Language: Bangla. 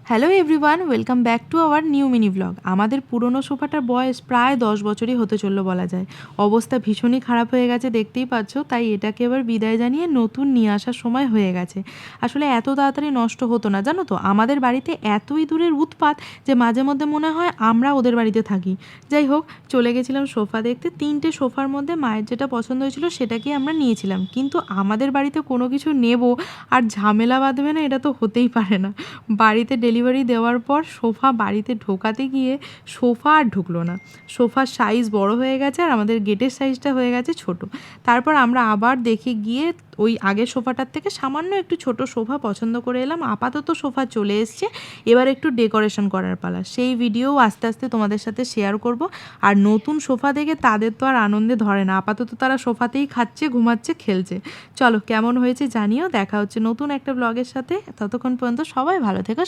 Hello everyone, welcome back to our new mini blog. আমাদের পুরনো সোফাটার বয়স প্রায় 10 বছরই হতে চললো বলা যায়। অবস্থা ভীষণই খারাপ হয়ে গেছে, দেখতেই পাচ্ছ। তাই এটাকে এবার বিদায় জানিয়ে নতুন নিয়ে আসার সময় হয়ে গেছে। আসলে এত তাড়াতাড়ি নষ্ট হতো না, জানো তো। আমাদের বাড়িতে এতই দূরের উৎপাত যে মাঝে মধ্যে মনে হয় আমরা ওদের বাড়িতে থাকি। যাই হোক, চলে গেছিলাম সোফা দেখতে। 3টে সোফার মধ্যে মায়ের যেটা পছন্দ হয়েছিল সেটাকেই আমরা নিয়েছিলাম, কিন্তু আমাদের বাড়িতে কোনো কিছু নেব আর ঝামেলা বাঁধবে না, এটা তো হতেই পারে না। বাড়িতে ডেলিভারি দেওয়ার পর সোফা বাড়িতে ঢোকাতে গিয়ে সোফা আর ঢুকলো না। সোফার সাইজ বড় হয়ে গেছে আর আমাদের গেটের সাইজটা হয়ে গেছে ছোট। তারপর আমরা আবার দেখে গিয়ে ওই আগের সোফাটার থেকে সামান্য একটু ছোট সোফা পছন্দ করে এলাম। আপাতত সোফা চলে এসছে, এবার একটু ডেকোরেশন করার পালা। সেই ভিডিও আস্তে আস্তে তোমাদের সাথে শেয়ার করব। আর নতুন সোফা দেখে তাদের তো আর আনন্দে ধরে না, আপাতত তারা সোফাতেই খাচ্ছে, ঘুমাচ্ছে, খেলছে। চলো, কেমন হয়েছে জানিও। দেখা হচ্ছে নতুন একটা ব্লগের সাথে। ততক্ষণ পর্যন্ত সবাই ভালো থেকো।